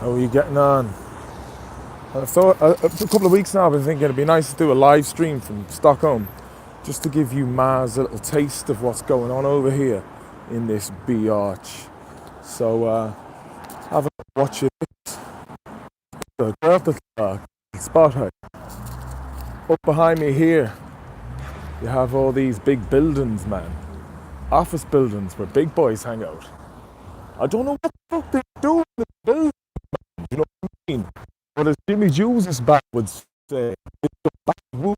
How are you getting on? I thought for a couple of weeks now I've been thinking it'd be nice to do a live stream from Stockholm just to give you Mars a little taste of what's going on over here in this biatch. So have a watch it. The spot here. Up behind me here you have all these big buildings, man. Office buildings where big boys hang out. I don't know what the fuck they do in the building, you know what I mean? But as Jimmy Jules' back would say, it's the backwood.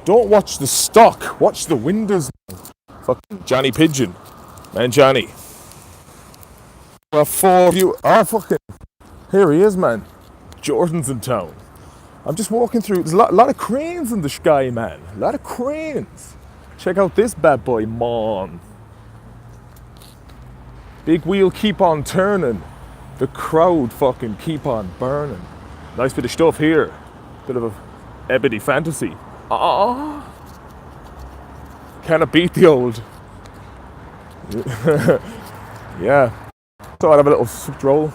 Don't watch the stock, watch the windows. Fucking Johnny Pigeon. Man, Johnny. Well, four of you. Ah, fucking. Here he is, man. Jordan's in town. I'm just walking through. There's a lot of cranes in the sky, man. A lot of cranes. Check out this bad boy, man. Big wheel keep on turning. The crowd fucking keep on burning. Nice bit of stuff here. Bit of a ebony fantasy. Ah, Kinda beat the old. Yeah. So I'd have a little stroll.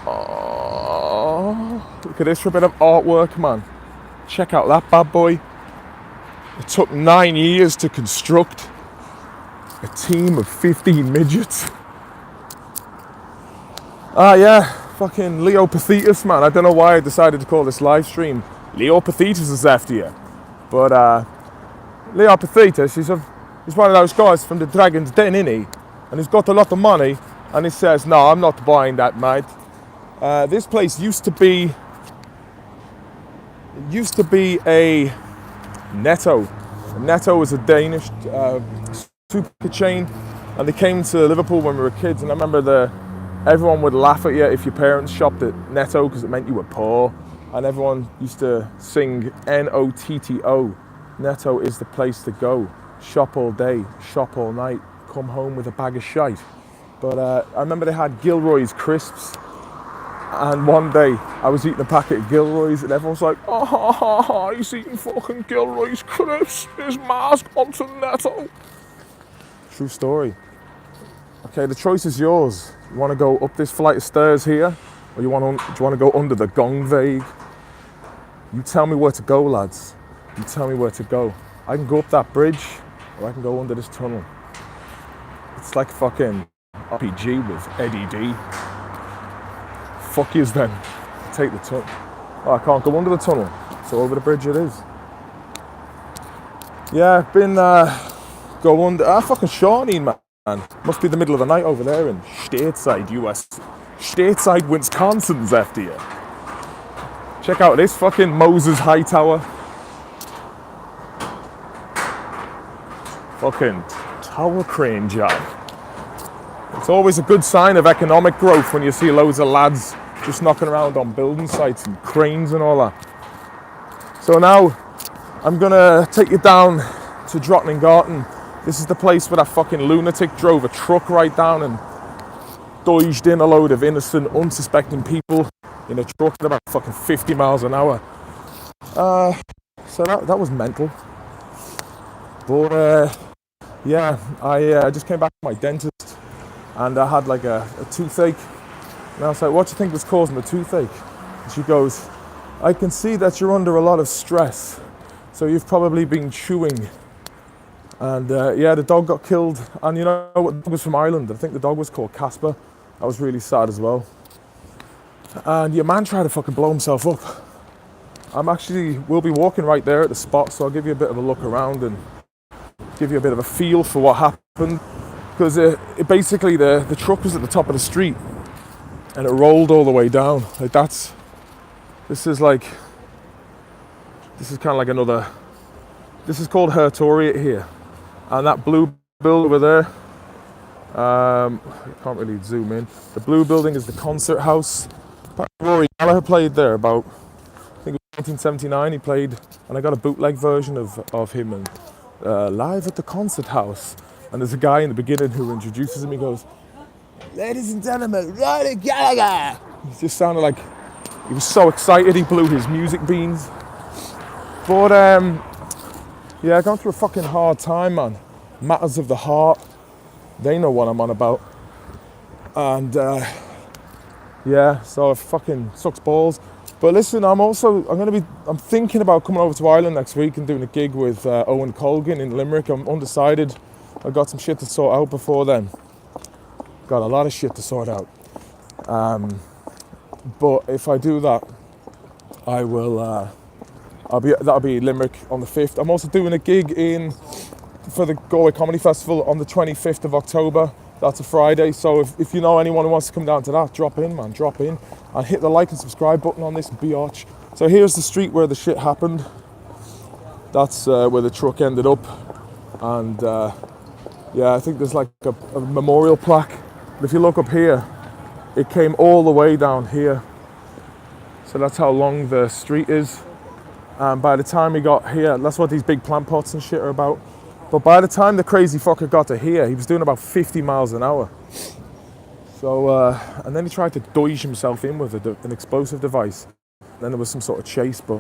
Oh, look at this for a bit of artwork, man. Check out that bad boy. It took 9 years to construct. A team of 15 midgets. Yeah, fucking Leo Pathitus, man. I don't know why I decided to call this live stream Leo Pathitus is after you. But Leo Pathitus, he's one of those guys from the Dragon's Den, innit? And he's got a lot of money, and he says, no, I'm not buying that, mate. This place used to be a Netto. Netto was a Danish supermarket chain, and they came to Liverpool when we were kids, and I remember everyone would laugh at you if your parents shopped at Netto because it meant you were poor, and everyone used to sing N-O-T-T-O. Netto is the place to go. Shop all day, shop all night, come home with a bag of shite. But I remember they had Gilroy's crisps, and one day I was eating a packet of Gilroy's and everyone was like, oh, he's eating fucking Gilroy's crisps, his mask onto Netto. True story. Okay, the choice is yours. You want to go up this flight of stairs here, or do you want to go under the Gongveig? You tell me where to go, lads. You tell me where to go. I can go up that bridge, or I can go under this tunnel. It's like fucking RPG with Eddie D. Fuck yous then. Take the tunnel. Oh, I can't go under the tunnel, so over the bridge it is. Yeah, I've been go under. Fucking Shawnee, man. Must be the middle of the night over there in Stateside, US. Stateside, Wisconsin's after you. Check out this fucking Moses Hightower. Fucking tower crane job. It's always a good sign of economic growth when you see loads of lads just knocking around on building sites and cranes and all that. So now I'm gonna take you down to Drottningarten. This is the place where that fucking lunatic drove a truck right down and dodged in a load of innocent, unsuspecting people in a truck at about fucking 50 miles an hour. So that was mental. But yeah, I just came back from my dentist and I had like a toothache. And I was like, what do you think was causing the toothache? And she goes, I can see that you're under a lot of stress. So you've probably been chewing. And yeah, the dog got killed. And you know what? The dog was from Ireland. I think the dog was called Casper. I was really sad as well. And your man tried to fucking blow himself up. We'll be walking right there at the spot, so I'll give you a bit of a look around and give you a bit of a feel for what happened. Because basically the truck was at the top of the street and it rolled all the way down. Like this is kind of like another, this is called Hertoriate here. And that blue building over there, I can't really zoom in. The blue building is the concert house. Rory Gallagher played there about, I think it was 1979 he played, and I got a bootleg version of him and live at the concert house. And there's a guy in the beginning who introduces him. He goes, ladies and gentlemen, Rory Gallagher. He just sounded like he was so excited he blew his music beans. But yeah, going through a fucking hard time, man. Matters of the heart. They know what I'm on about. And yeah, so it fucking sucks balls. But listen, I'm thinking about coming over to Ireland next week and doing a gig with Owen Colgan in Limerick. I'm undecided. I got some shit to sort out before then. Got a lot of shit to sort out. But if I do that, I will. That'll be Limerick on the 5th. I'm also doing a gig for the Galway Comedy Festival on the 25th of October. That's a Friday, so if you know anyone who wants to come down to that, drop in, man, drop in. And hit the like and subscribe button on this biatch. So here's the street where the shit happened. That's where the truck ended up. And yeah, I think there's like a memorial plaque. But if you look up here, it came all the way down here. So that's how long the street is. And by the time he got here, that's what these big plant pots and shit are about. But by the time the crazy fucker got to here, he was doing about 50 miles an hour. So, and then he tried to doige himself in with an explosive device. Then there was some sort of chase, but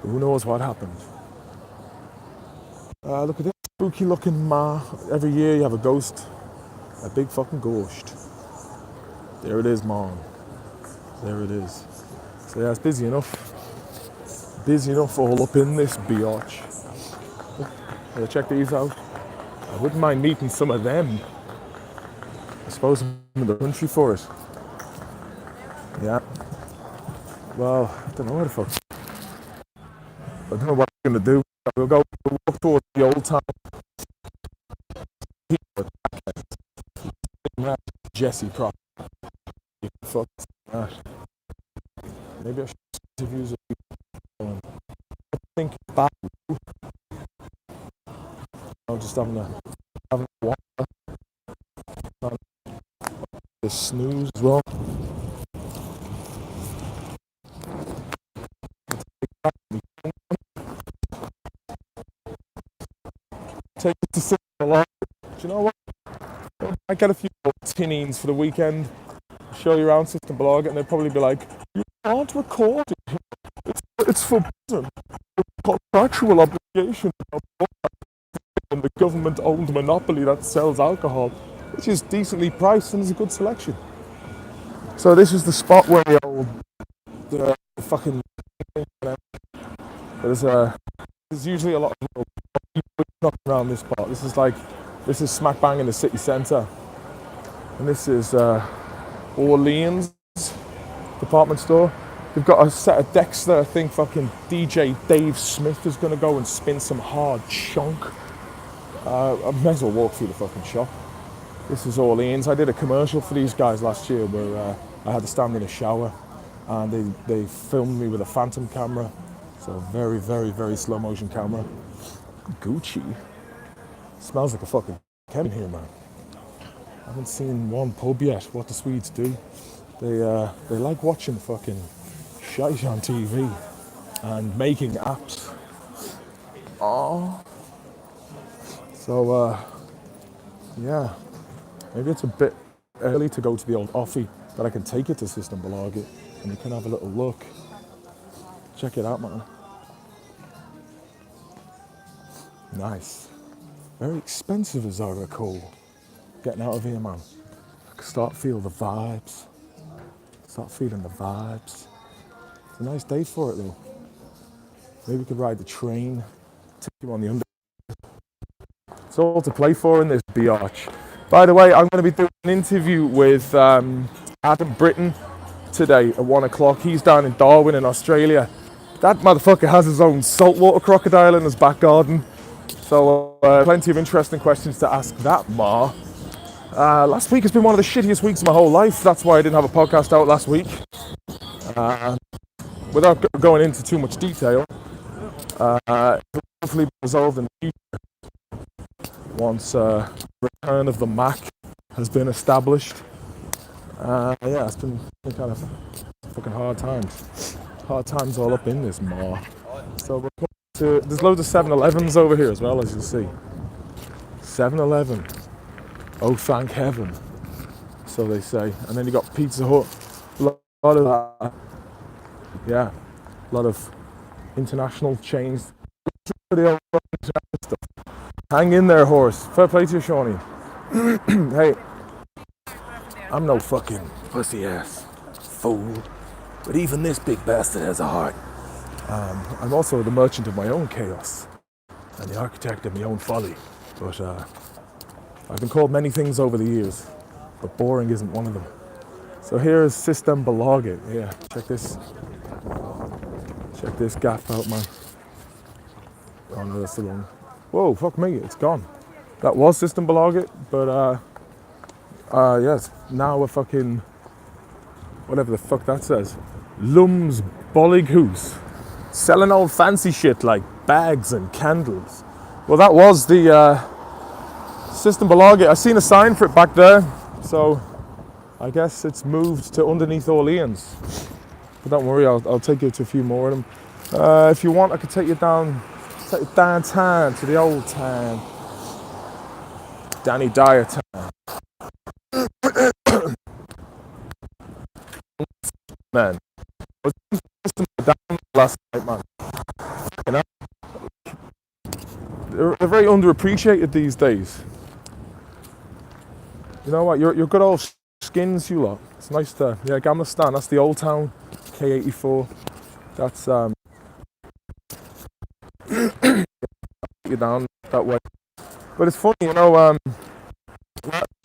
who knows what happened. Look at this spooky looking ma. Every year you have a ghost. A big fucking ghost. There it is, man. There it is. So yeah, it's busy enough. Busy enough all up in this biatch. Check these out. I wouldn't mind meeting some of them. I suppose I'm in the country for it. Yeah. Well, I don't know what the fuck. I don't know what I'm going to do. We'll walk towards the old town. Jesse Prop. Fuck that. Maybe I should interview some. I think back. I'm just having a water. The snooze as well. Take it to cinema. Do you know what? I get a few tinnies for the weekend. Show you around System Blog, and they'll probably be like, "You can't record it. It's forbidden. Contractual obligation." And the government-owned monopoly that sells alcohol, which is decently priced and is a good selection. So this is the spot where the fucking. There's usually a lot of people knocking around this spot. This is smack bang in the city centre, and this is Orleans department store. They've got a set of decks there. I think fucking DJ Dave Smith is going to go and spin some hard chunk. I may as well walk through the fucking shop. This is Orleans. I did a commercial for these guys last year where I had to stand in a shower and they filmed me with a phantom camera. So very, very, very slow motion camera. Gucci. Smells like a fucking cabin here, man. I haven't seen one pub yet. What the Swedes do. They like watching fucking shite on TV and making apps. Oh. So, yeah, maybe it's a bit early to go to the old offie, but I can take it to System Blog it, and you can have a little look. Check it out, man. Nice. Very expensive as I recall. Getting out of here, man. I can start feeling the vibes. Start feeling the vibes. It's a nice day for it, though. Maybe we could ride the train, take you on the under. It's all to play for in this biatch. By the way, I'm going to be doing an interview with Adam Britton today at 1 o'clock. He's down in Darwin in Australia. That motherfucker has his own saltwater crocodile in his back garden. So plenty of interesting questions to ask that, Ma. Last week has been one of the shittiest weeks of my whole life. That's why I didn't have a podcast out last week. Without going into too much detail, hopefully be resolved in the future. Once return of the Mac has been established. Yeah, it's been kind of fucking hard times. Hard times all up in this Ma. So we're coming to, there's loads of 7-Elevens over here as well, as you'll see. 7-Eleven. Oh, thank heaven. So they say. And then you got Pizza Hut. A lot of yeah, a lot of international chains. Hang in there, horse. Fair play to you, Shawnee. Hey. I'm no fucking pussy ass fool, but even this big bastard has a heart. I'm also the merchant of my own chaos and the architect of my own folly. But I've been called many things over the years, but boring isn't one of them. So here's System Belogit. Yeah, check this gaff out, man. Oh no, that's the wrong. Whoa, fuck me, it's gone. That was System Belogit, but yes, now we're fucking whatever the fuck that says. Lums Bollighoos. Selling old fancy shit like bags and candles. Well, that was the System Belogit. I seen a sign for it back there, so I guess it's moved to underneath Orleans. But don't worry, I'll take you to a few more of them. If you want, I could take you downtown to the old town. Danny Dyer town. Man, I was down last night, man. You know, they're very underappreciated these days. You know what? You're good old skins, you lot. It's nice to Gamma Stan. That's the old town, K84. That's you down that way. But it's funny, you know,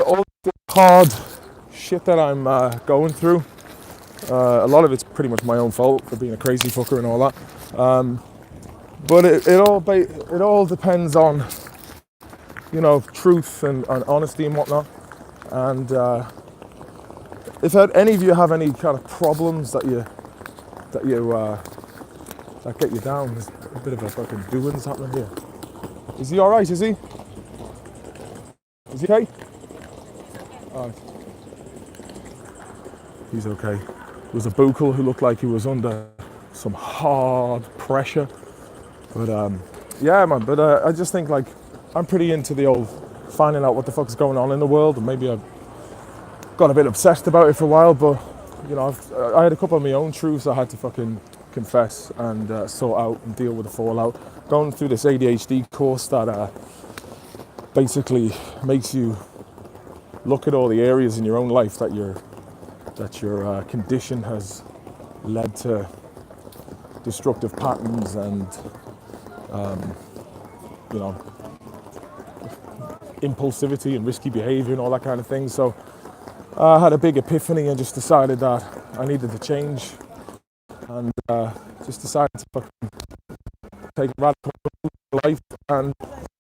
all the hard shit that I'm going through. A lot of it's pretty much my own fault for being a crazy fucker and all that. But it all depends on, you know, truth and honesty and whatnot. And if any of you have any kind of problems that get you down, there's a bit of a fucking doings happening here. Is he all right? Is he? Is he okay? All right. He's okay. There was a buccal who looked like he was under some hard pressure. But yeah, man. But I just think like I'm pretty into the old finding out what the fuck's going on in the world, and maybe I've got a bit obsessed about it for a while. But you know, I had a couple of my own truths I had to fucking confess and sort out and deal with the fallout. Going through this ADHD course that basically makes you look at all the areas in your own life that your condition has led to destructive patterns and you know, impulsivity and risky behavior and all that kind of thing. So I had a big epiphany and just decided that I needed to change, and just decided to fucking take a radical life and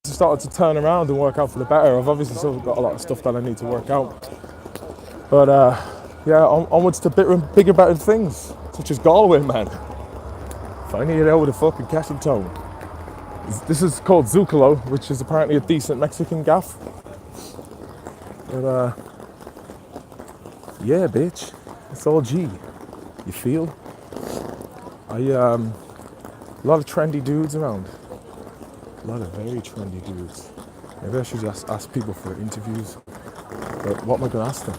started to turn around and work out for the better. I've obviously still got a lot of stuff that I need to work out, but yeah, onwards to bigger, better things, such as Galway, man. Finally get over the fucking Castle Town. This is called Zucalo, which is apparently a decent Mexican gaff. But yeah, bitch, it's all G. You feel? A lot of trendy dudes around. A lot of very trendy dudes. Maybe I should just ask people for interviews. But what am I going to ask them?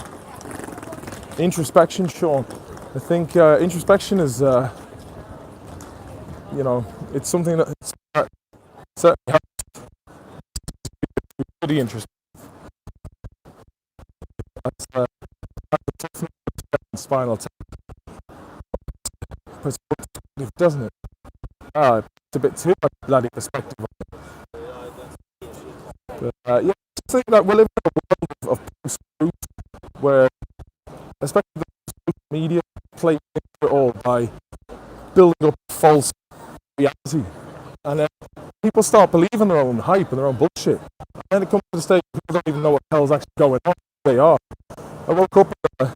Introspection, Sean. I think introspection is, you know, it's something that certainly helps pretty interesting. That's spinal tap. Doesn't it? It's a bit too much bloody perspective on it. But yeah, I think that we live in a world of post-truth where, especially the media, play into it all by building up false reality. And people start believing their own hype and their own bullshit. And then it comes to the stage people don't even know what the hell's actually going on. They are. I woke up in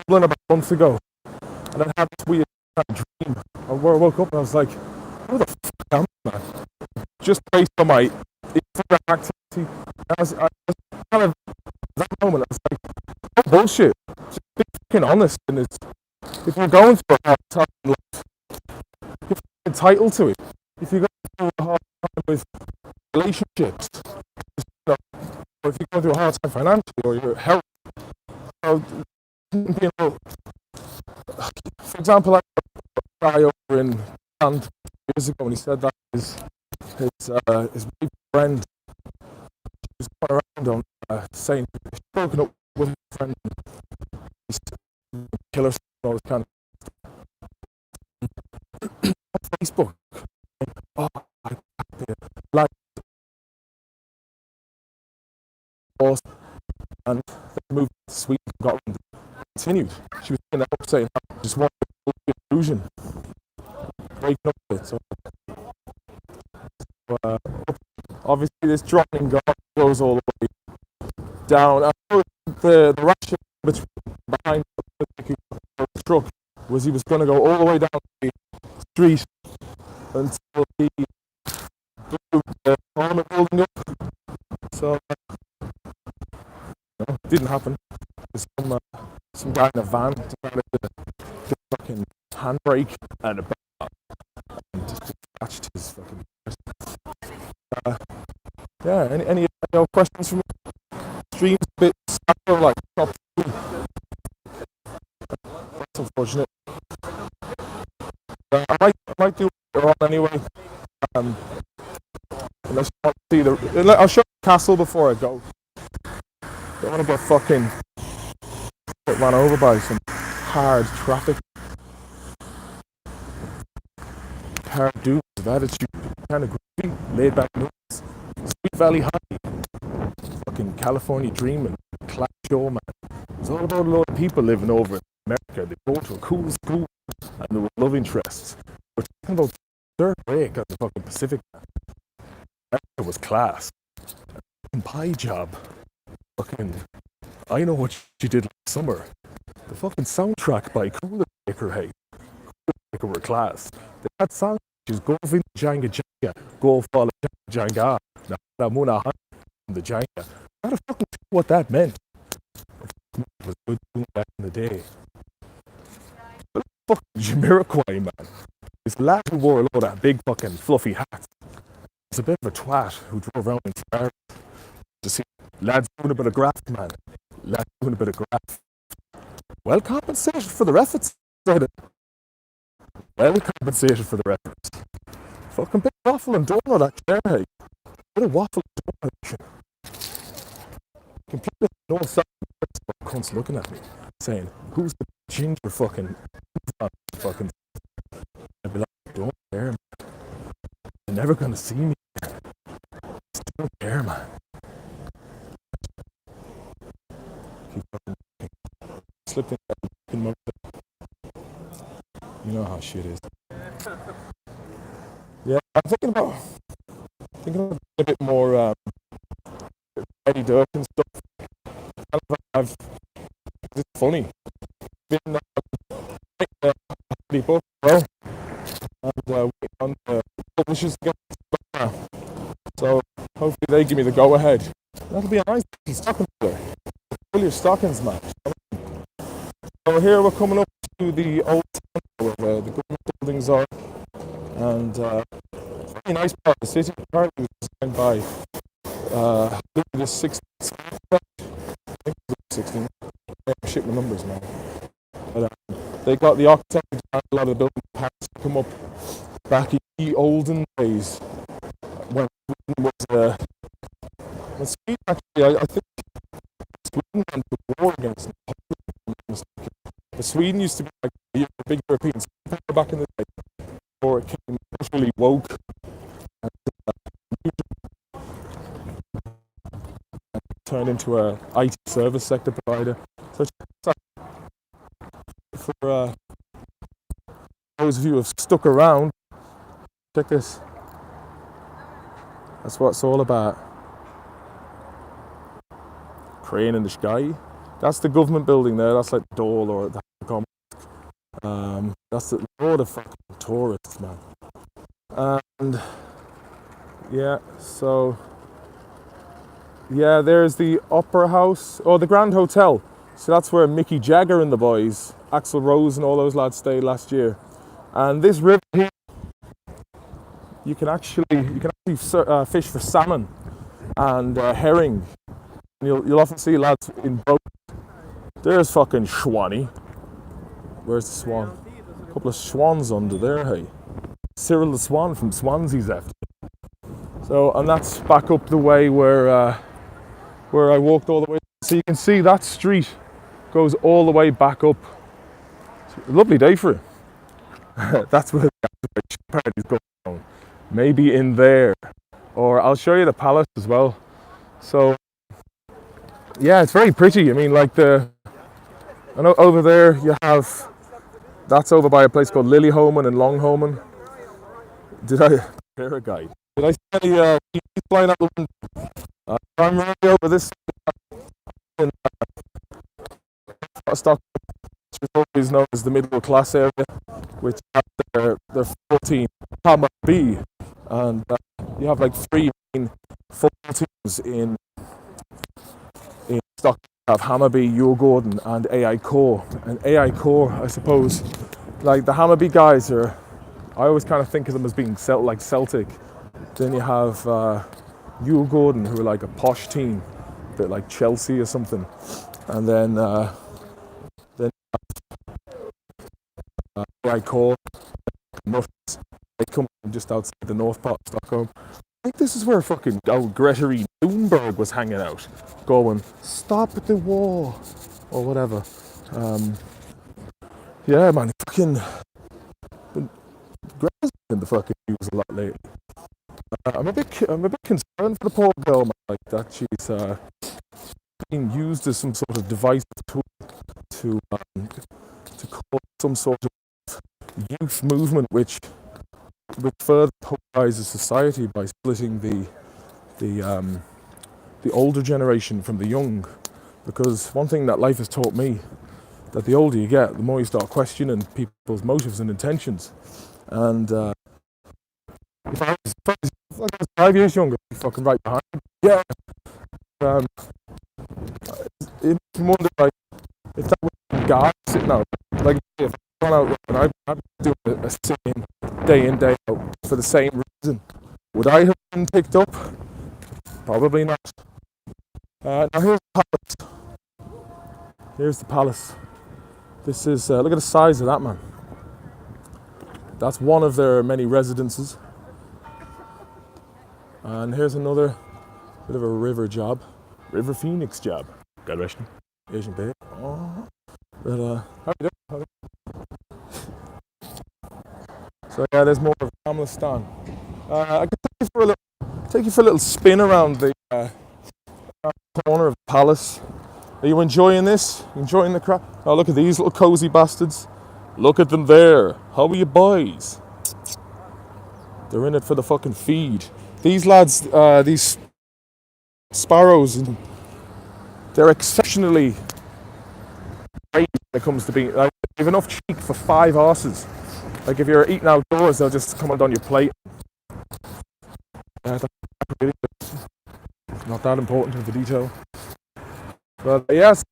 Dublin about a month ago, and I had this weird dream. I woke up and I was like, who the fuck am I, man? Just based on my activity. I was kind of, at that moment, I was like, oh, bullshit. Just be fucking honest. And if you're going through a hard time in life, you're entitled to it. If you're going through a hard time with relationships, you know, or if you're going through a hard time financially or your health, you know, for example, I had a guy over in Ireland years ago, and he said that his big friend was going around on saying he's broken up with friend, killer, all this kind of Facebook. Oh, I like and they moved to Sweden, got continued. She was saying that, saying I just want the illusion, breaking up with it. So, obviously, this dropping guard goes all the way down. I know the ration between behind the truck was he was going to go all the way down the street until he blew the Parliament building up. So, no, it didn't happen. Some guy in a van decided to fucking handbrake and a just scratched his fucking. Yeah. Any other questions from me? Streams a bit sour, like top 2. That's unfortunate. I might do it on anyway. Unless you want to see I'll show the castle before I go. Don't want to get fucking run over by some hard traffic. Hard dudes of attitude, kind of groovy, laid back notes. Sweet Valley High, fucking California dreaming, class show, man. It's all about a lot of people living over in America. They go to a cool school and there were love interests. We're talking about third break on the fucking Pacific. America was class. A pie job. Fucking, I Know What You Did Last Summer. The fucking soundtrack by Cooler Baker, hey. Cooler Baker were class. They had songs such as Go Vin Janga Janga, Go Fall Janga, Namuna Han, the Janga. I had a fucking clue what that meant. It was good back in the day. But fucking Jamiroquai, man. This lad who wore a load of big fucking fluffy hats. He's a bit of a twat who drove around in Ferrari. To see lads doing a bit of graft, man. Lads doing a bit of graft. Well compensated for their efforts, said it. Well compensated for their efforts. Fucking bit of waffle and donut, that chair, hey. Bit of waffle and donut. Completely no sound. Cunts looking at me, saying, "Who's the ginger fucking?" I'd be like, "Don't care, man. They're never gonna see me. Just don't care, man." Keep fucking slipped in that fucking motor. You know how shit is. Yeah, I'm thinking about a bit more Eddie Dirk and stuff. It's funny. Been the book well, and waiting on the publishers to get so hopefully they give me the go ahead. That'll be a nice stocking filler. Fill your stockings, man. So here we're coming up to the old town where the government buildings are, and very nice part of the city. Apparently it was designed by the 16th. I think it was 16. Shit my numbers, man. But they got the architect to design a lot of the building parts to come up back in the olden days when Sweden was when Sweden actually I think Sweden went to war against them. But Sweden used to be like a big European superpower back in the day before it came really woke and turned into a IT service sector provider. So for those of you who have stuck around, check this. That's what it's all about. Crane in the sky. That's the government building there. That's like the Dole or the that's the load of fucking tourists, man. And yeah, so yeah, there's the Opera House or the Grand Hotel. So that's where Mickey Jagger and the boys, Axl Rose and all those lads stayed last year. And this river here, you can actually fish for salmon and herring. And you'll often see lads in boats. There's fucking Schwanny. Where's the swan? A couple of swans under there, hey. Cyril the Swan from Swansea's after. So, and that's back up the way where I walked all the way. So you can see that street goes all the way back up. It's a lovely day for it. That's where the activation part is going on. Maybe in there. Or I'll show you the palace as well. So, yeah, it's very pretty. I mean, like I know over there you have, that's over by a place called Lilyholmen and Longholmen. Did I hear a guy? Did I see any geese flying out the window? I'm right over this in Stockholm, which is always known as the middle class area, which have their 14 Hammer B, and you have like 3 main football teams in Stockholm. You have Hammarby, Djurgården, and AI Core. And AI Core, I suppose, like the Hammarby guys are, I always kind of think of them as being like Celtic. Then you have Djurgården, who are like a posh team, a bit like Chelsea or something. And then AI Core, they come from just outside the north part of Stockholm. I think this is where fucking Gregory Thunberg was hanging out, going, "Stop the war," or whatever. Yeah, man, fucking Greta's been in the fucking news a lot lately. I'm a bit concerned for the poor girl, man, like that she's being used as some sort of divisive tool to cause some sort of youth movement, which further polarizes society by splitting the older generation from the young. Because one thing that life has taught me, that the older you get, the more you start questioning people's motives and intentions. And if I was 5 years younger, I'd be fucking right behind me. Yeah. It makes me wonder, like, if that was a guy sitting out, like, if I'd gone out and I'd been doing a sitting day in, day out for the same reason, would I have been picked up? Probably not. Now here's the palace. Here's the palace. This is, look at the size of that, man. That's one of their many residences. And here's another bit of a river job. River Phoenix job. God rest him. Asian babe. Oh. But, how you doing? So yeah, there's more of Gamla I can take you for a little spin around the corner of the palace. Are you enjoying this? Enjoying the crap? Oh, look at these little cozy bastards. Look at them there. How are you boys? They're in it for the fucking feed. These lads, these sparrows, they're exceptionally great when it comes to being, like, they have enough cheek for 5 horses. Like, if you're eating outdoors, they'll just come on your plate. That's really good. It's not that important in the detail. But yeah, so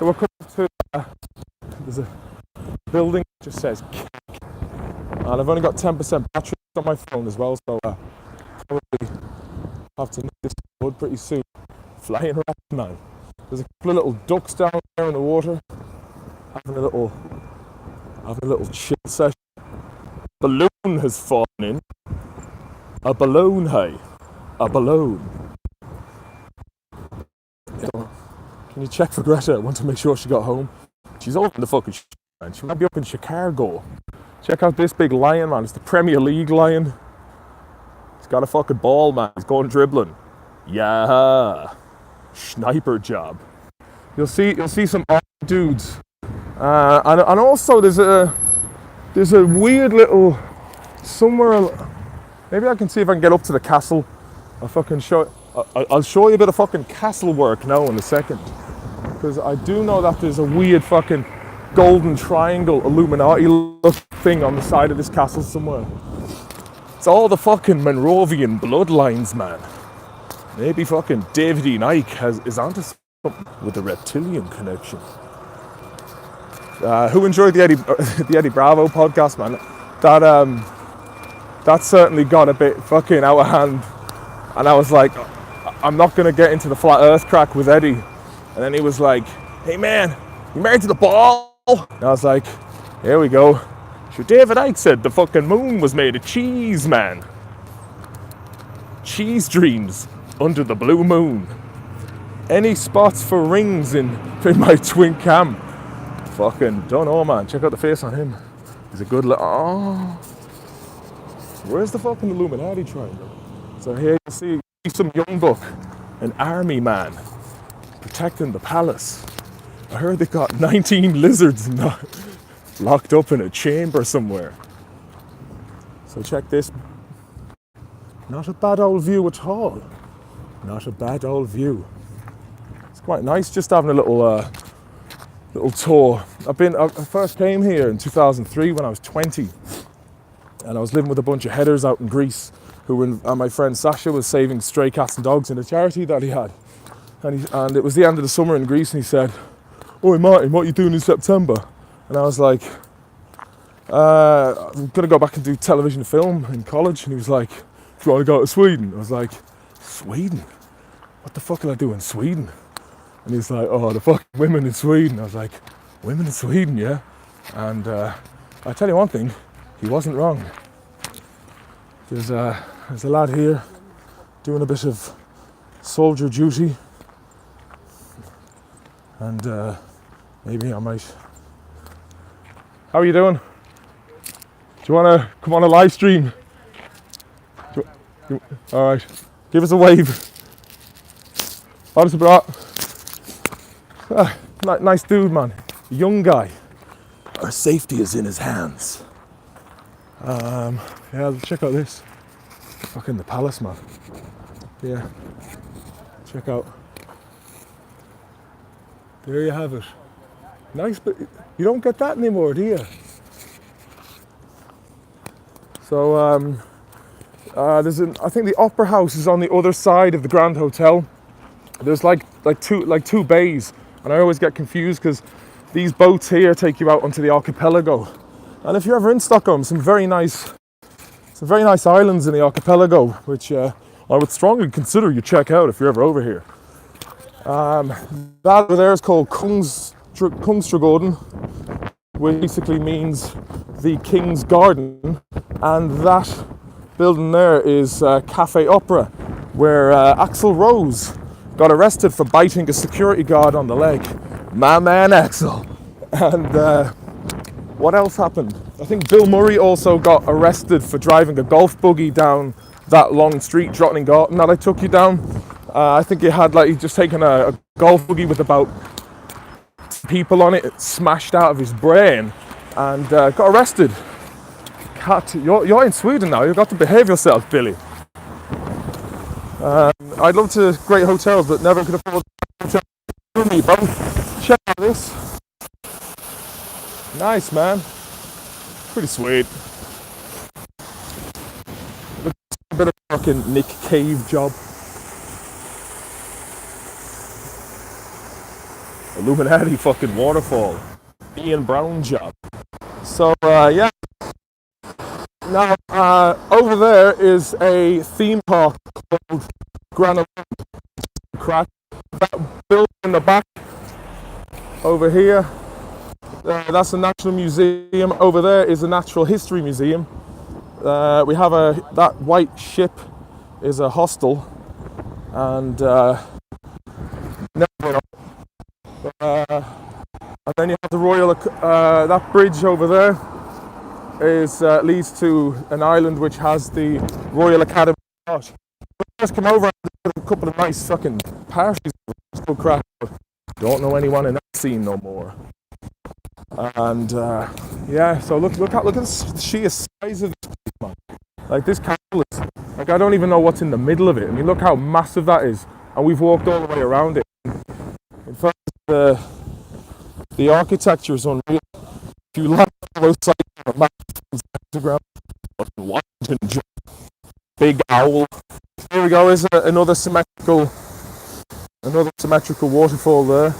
we're coming to, there's a building that just says CAC. And I've only got 10% battery on my phone as well, so probably have to nip this wood pretty soon. Flying around, man. There's a couple of little ducks down there in the water, having a little chill session. Balloon has fallen in. A balloon, hey. A balloon. Can you check for Greta? I want to make sure she got home. She's over in the fucking man. She might be up in Chicago. Check out this big lion, man. It's the Premier League lion. He's got a fucking ball, man. He's going dribbling. Yeah. Sniper job. You'll see some odd dudes. And also there's a weird little somewhere. Maybe I can see if I can get up to the castle. I'll show you a bit of fucking castle work now in a second. Because I do know that there's a weird fucking golden triangle Illuminati look thing on the side of this castle somewhere. It's all the fucking Monrovian bloodlines, man. Maybe fucking David E. Icke is onto something with the reptilian connection. Who enjoyed the Eddie Bravo podcast, man? That certainly got a bit fucking out of hand. And I was like, I'm not gonna get into the flat earth crack with Eddie. And then he was like, hey man, you married to the ball? And I was like, here we go. Sure, David Icke said the fucking moon was made of cheese, man. Cheese dreams under the blue moon. Any spots for rings in in my twin cam. Fucking don't know, man. Check out the face on him. He's a good oh. Where's the fucking Illuminati triangle? So here you see some young buck, an army man, protecting the palace. I heard they got 19 lizards locked up in a chamber somewhere. So check this. Not a bad old view at all. Not a bad old view. It's quite nice just having a little tour. I first came here in 2003 when I was 20, and I was living with a bunch of headers out in Greece and my friend Sasha was saving stray cats and dogs in a charity that he had. And it was the end of the summer in Greece, and he said, "Oi Martin, what are you doing in September?" And I was like, "I'm going to go back and do television and film in college." And he was like, "Do you want to go to Sweden?" I was like, "Sweden? What the fuck will I do in Sweden?" And he's like, "Oh, the fucking women in Sweden." I was like, "Women in Sweden, yeah?" And I tell you one thing, he wasn't wrong. There's a lad here doing a bit of soldier duty, and maybe I might. How are you doing? Do you want to come on a live stream? All right, give us a wave. Nice dude, man. Young guy. Our safety is in his hands. Yeah, check out this. Fucking the palace, man. Yeah. Check out. There you have it. Nice, but you don't get that anymore, do you? So, I think the Opera House is on the other side of the Grand Hotel. There's like two bays, and I always get confused because these boats here take you out onto the archipelago. And if you're ever in Stockholm, some very nice islands in the archipelago, which I would strongly consider you check out if you're ever over here. That over there is called Kungsträdgården, which basically means the King's Garden, and that building there is Cafe Opera, where Axl Rose got arrested for biting a security guard on the leg. My man Axl. And what else happened? I think Bill Murray also got arrested for driving a golf buggy down that long street, Drottninggatan, that I took you down. I think he'd just taken a golf buggy with about people on it, smashed out of his brain, and got arrested. You're in Sweden now, you've got to behave yourself, Billy. I'd love to great hotels, but never could afford hotels for me, bro. Check out this. Nice, man. Pretty sweet. A bit of fucking Nick Cave job. Illuminati fucking waterfall. Ian Brown job. So, yeah. Now, over there is a theme park called Granada Crack. That building in the back over here, that's a National Museum. Over there is a Natural History Museum. We have that white ship is a hostel, and and then you have the Royal. That bridge over there leads to an island which has the Royal Academy of Art. Just come over and do a couple of nice fucking parties. Still crap. Don't know anyone in that scene no more. And yeah, so look at the sheer size of this place, man. Like this castle is like I don't even know what's in the middle of it. I mean, look how massive that is, and we've walked all the way around it. In fact, the architecture is unreal. If you like those sites on a map on Instagram, Washington, big owl. Here we go. Is another symmetrical waterfall there.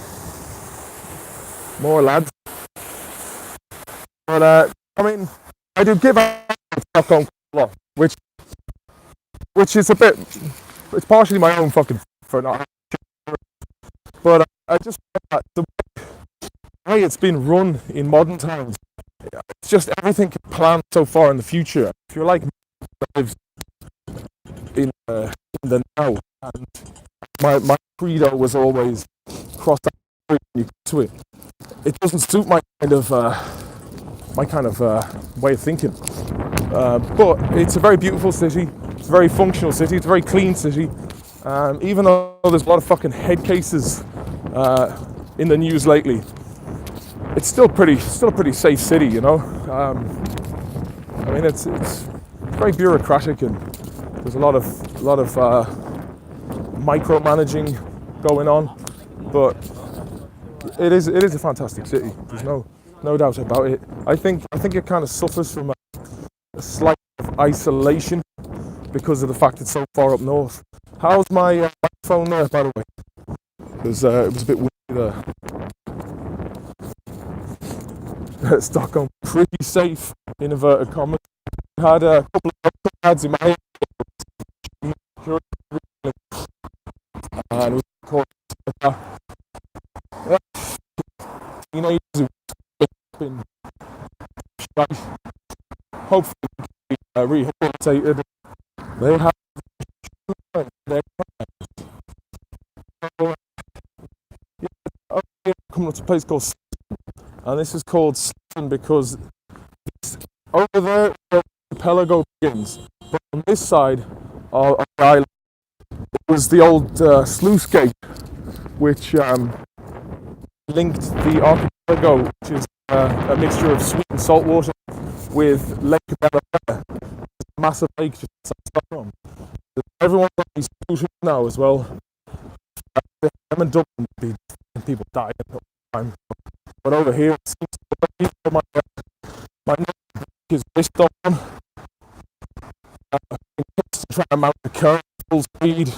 More lads. But I mean, I do give out Stockholm a lot, which is a bit. It's partially my own fucking for not. But I just the way it's been run in modern times. It's just everything planned so far in the future. If you're like me, lives in the now, and my credo was always cross you get to it. It doesn't suit my kind of way of thinking. But it's a very beautiful city. It's a very functional city. It's a very clean city. Even though there's a lot of fucking head cases in the news lately, it's still a pretty safe city, you know. I mean, it's very bureaucratic, and there's a lot of micromanaging going on, but it is a fantastic city. There's no doubt about it. I think it kind of suffers from a slight of isolation because of the fact it's so far up north. How's my phone there, by the way? Because it was a bit windy there. Stockholm, pretty safe, in inverted commas. I had a couple of ads in my head, and it was called teenagers who been hopefully rehabilitated. They have their coming up to a place called Slitten, and this is called Slitten because it's over there where the archipelago begins, but on this side of the island it was the old sluice gate which linked the archipelago, which is a mixture of sweet and salt water, with Lake Bella, a massive lake just outside Stockholm. Everyone's on these cruises now as well. I'm in Dublin, people dying all the time. But over here, it seems to be my neck is wrist on. Trying to mount the car full speed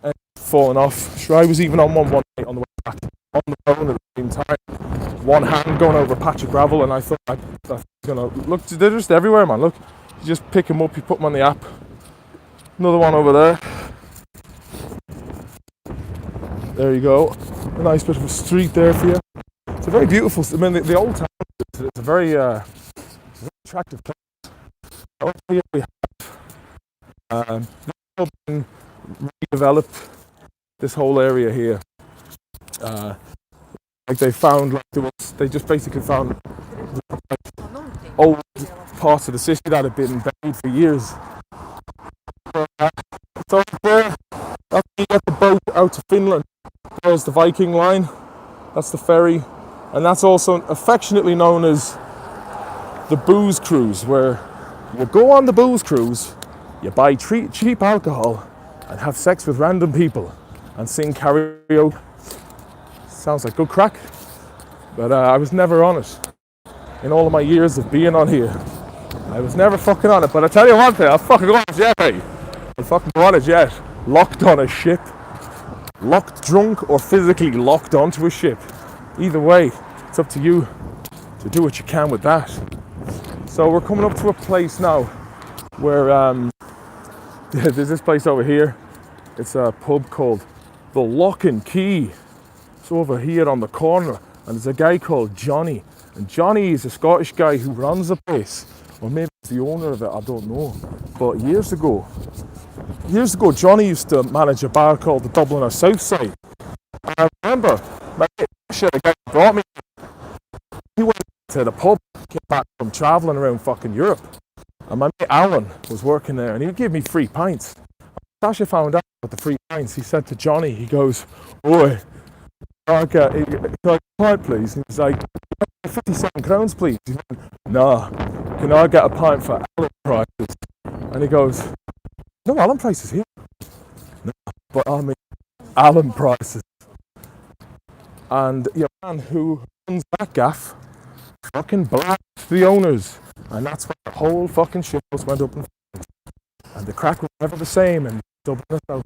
and falling off. Sure, I was even on one night on the way back on the phone at the same time. One hand going over a patch of gravel, and I thought I was gonna look. They're just everywhere, man. Look, you just pick them up, you put them on the app. Another one over there. There you go. A nice bit of a street there for you. It's a very beautiful. I mean, the old town. It's a very attractive place. Over here we have been redeveloped. This whole area here. Like they found, they just basically found old parts of the city that had been buried for years. So there, after you get the boat out to Finland, there's the Viking line. That's the ferry, and that's also affectionately known as the booze cruise, where you go on the booze cruise, you buy cheap alcohol, and have sex with random people, and sing karaoke. Sounds like good crack, but I was never on it. In all of my years of being on here, I was never fucking on it. But I tell you one thing, I'll fucking go on it yet, hey. I'll fucking go on it yet. Locked on a ship. Locked drunk or physically locked onto a ship. Either way, it's up to you to do what you can with that. So we're coming up to a place now where there's this place over here. It's a pub called the Lock and Key. It's over here on the corner, and there's a guy called Johnny. And Johnny is a Scottish guy who runs the place, or maybe he's the owner of it, I don't know. But years ago, Johnny used to manage a bar called the Dubliner South Side. And I remember, the guy who brought me, he went to the pub, came back from travelling around fucking Europe. And my mate Alan was working there, and he would give me free pints. Sasha found out about the free pints. He said to Johnny, he goes, "Oi, can I get a pint, please?" And he's like, £57, please. He went, "Nah, can I get a pint for Allen prices?" And he goes, "No Allen prices here." "No, but I mean Allen prices." And your man who runs that gaff fucking blacked the owners, and that's why the whole fucking shit went up in flames. And the crack was never the same in Dublin. So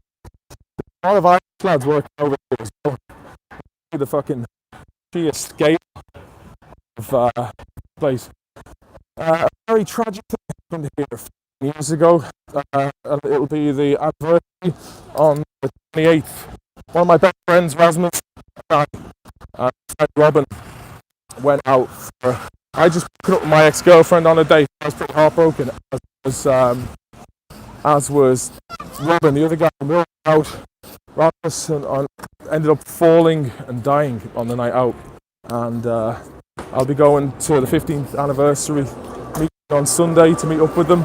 a lot of Irish lads working over here as well. The fucking sheer scale of place. A very tragic thing happened here years ago. It'll be the anniversary on the 28th. One of my best friends, Rasmus, and Robin, went out for. I just put up with my ex-girlfriend on a date. I was pretty heartbroken, as was Robin, the other guy. We were out, Rasmus and ended up falling and dying on the night out. And I'll be going to the 15th anniversary meeting on Sunday to meet up with them.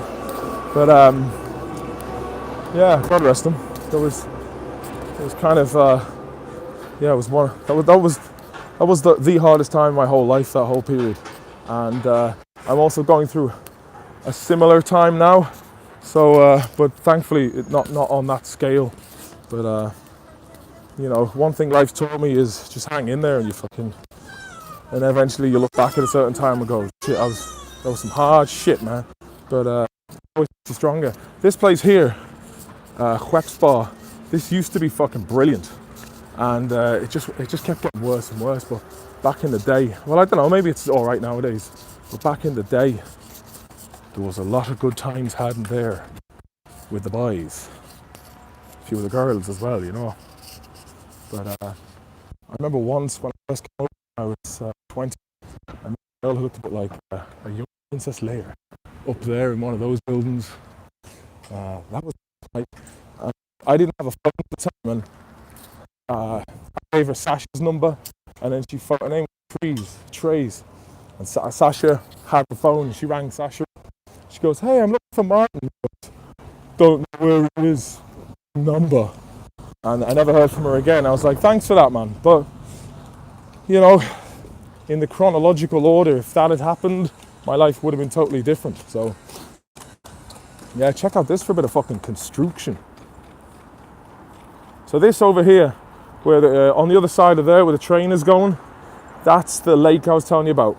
But yeah, God rest them. It was kind of yeah, it was one. That was the hardest time of my whole life, that whole period. And I'm also going through a similar time now. So, but thankfully, not on that scale. But you know, one thing life's taught me is just hang in there, and and eventually you look back at a certain time and go, shit, that was some hard shit, man. But always stronger. This place here, Spa, this used to be fucking brilliant, and it just kept getting worse and worse. But back in the day, well, I don't know, maybe it's all right nowadays. But back in the day, there was a lot of good times had in there with the boys, a few of the girls as well, you know. But I remember once when I first came out, I was 20, and a girl who looked a bit like a young Princess Leia up there in one of those buildings. That was like, I didn't have a phone at the time, and I gave her Sasha's number, and then her name was Trace, and Sasha had the phone. She rang Sasha. She goes, "Hey, I'm looking for Martin. Don't know where his number." And I never heard from her again. I was like, "Thanks for that, man." But you know, in the chronological order, if that had happened, my life would have been totally different. So yeah, check out this for a bit of fucking construction. So this over here, where on the other side of there, where the train is going, that's the lake I was telling you about.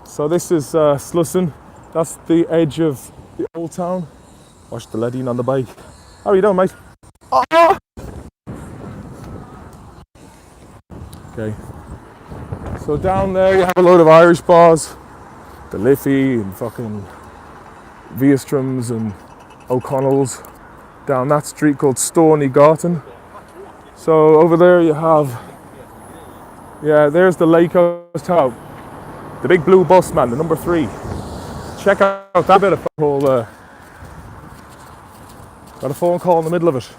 So this is Slussen. That's the edge of the old town. Watch the leading on the bike. How are you doing, mate? Ah! Okay. So down there you have a load of Irish bars. The Liffey and fucking Viastrums and O'Connell's. Down that street called Stony Garten. So over there you have, yeah, there's the lake I was telling about. The big blue bus, man, the number 3. Check out that bit of whole. Got a phone call in the middle of it.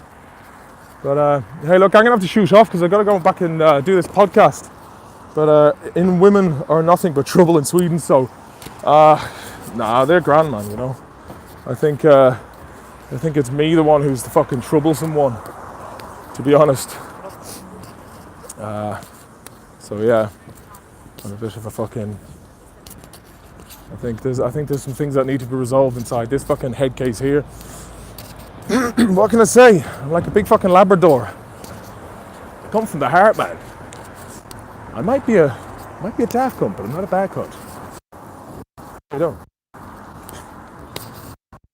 But hey, look, I'm gonna have to shoot off because I gotta go back and do this podcast. But in women are nothing but trouble in Sweden, so nah, they're grand, man. You know, I think it's me, the one who's the fucking troublesome one, to be honest. So yeah, I'm a bit of a fucking. I think there's some things that need to be resolved inside this fucking head case here. What can I say? I'm like a big fucking Labrador. I come from the heart, man. I might be a daft cunt, but I'm not a bad cunt. I don't.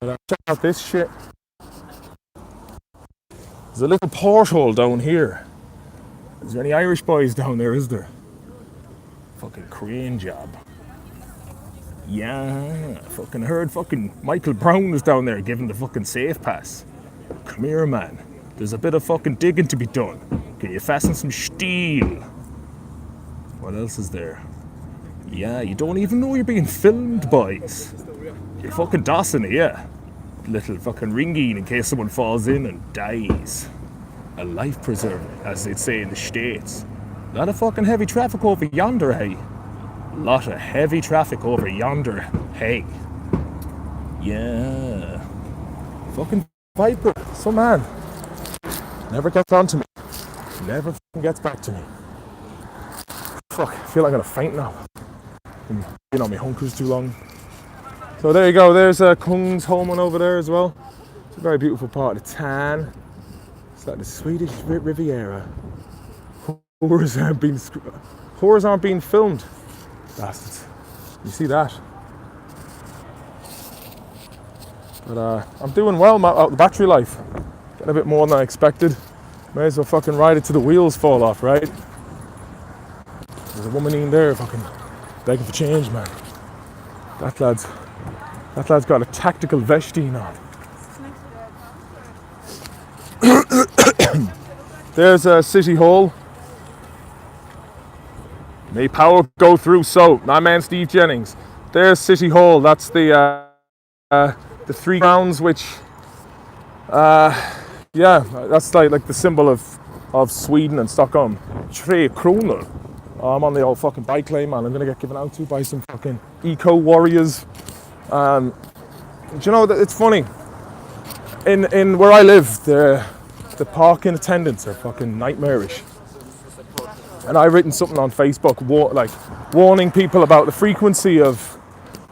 But check out this shit. There's a little porthole down here. Is there any Irish boys down there, is there? Fucking crane job. Yeah, fucking heard fucking Michael Brown is down there giving the fucking safe pass. Come here, man. There's a bit of fucking digging to be done. Can you fasten some steel? What else is there? Yeah, you don't even know you're being filmed, boys. You're fucking Dawson, yeah. Little fucking ringy in case someone falls in and dies. A life preserver, as they'd say in the States. A lot of fucking heavy traffic over yonder, hey. Lot of heavy traffic over yonder, hey. Yeah. Fucking Viper, some man. Never gets on to me. Never fucking gets back to me. Fuck, I feel like I'm gonna faint now. Been on my hunkers too long. So there you go, there's Kungsholmen over there as well. It's a very beautiful part of the town. It's like the Swedish Riviera. Whores aren't being filmed. Bastards. You see that? But I'm doing well out the battery life. Getting a bit more than I expected. May as well fucking ride it till the wheels fall off, right? There's a woman in there fucking begging for change, man. That lad's got a tactical vesting on. There's a City Hall. May power go through, so my man Steve Jennings. There's City Hall. That's the 3 grounds which Yeah, that's like the symbol of Sweden and Stockholm. 3 kronor. I'm on the old fucking bike lane, man. I'm gonna get given out to by some fucking eco warriors. Do you know that it's funny? In where I live, the parking attendants are fucking nightmarish. And I've written something on Facebook, warning people about the frequency of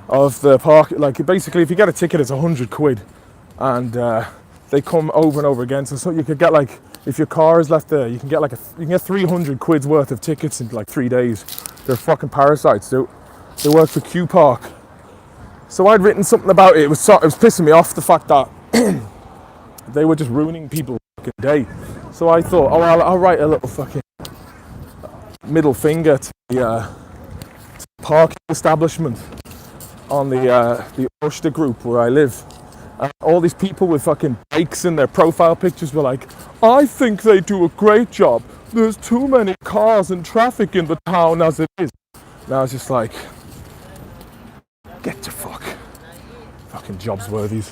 the park. Like basically, if you get a ticket, it's 100 quid, and they come over and over again. So you could get like, if your car is left there, you can get 300 quid's worth of tickets in like 3 days. They're fucking parasites. They work for Q Park. So I'd written something about it. It was pissing me off, the fact that they were just ruining people's fucking day. So I thought, oh, I'll write a little fucking middle finger to the parking establishment on the Ulster group where I live. And all these people with fucking bikes in their profile pictures were like, I think they do a great job. There's too many cars and traffic in the town as it is. And I was just like, get the fucking Jobsworthies.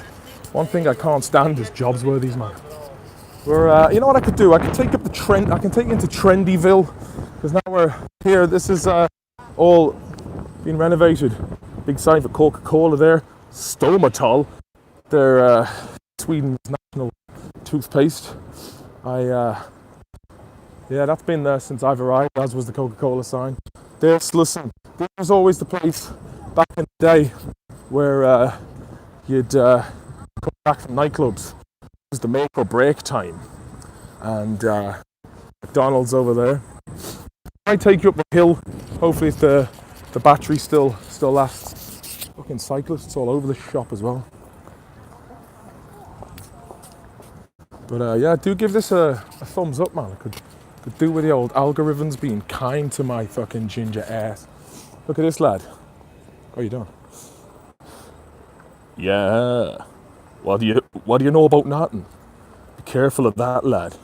One thing I can't stand is Jobsworthies, man. You know what I could do? I could take up the trend. I can take you into Trendyville, because now we're here. This is all being renovated. Big sign for Coca-Cola there. Stomatol. They're Sweden's national toothpaste. That's been there since I've arrived, as was the Coca-Cola sign. Listen, this was always the place back in the day where you'd come back from nightclubs. It was the make or break time. And McDonald's over there. I take you up the hill. Hopefully if the battery still lasts. Fucking cyclists all over the shop as well. But do give this a thumbs up, man. I could do with the old algorithms being kind to my fucking ginger ass. Look at this lad. How you doing? Yeah. What do you know about Norton? Be careful of that, lad.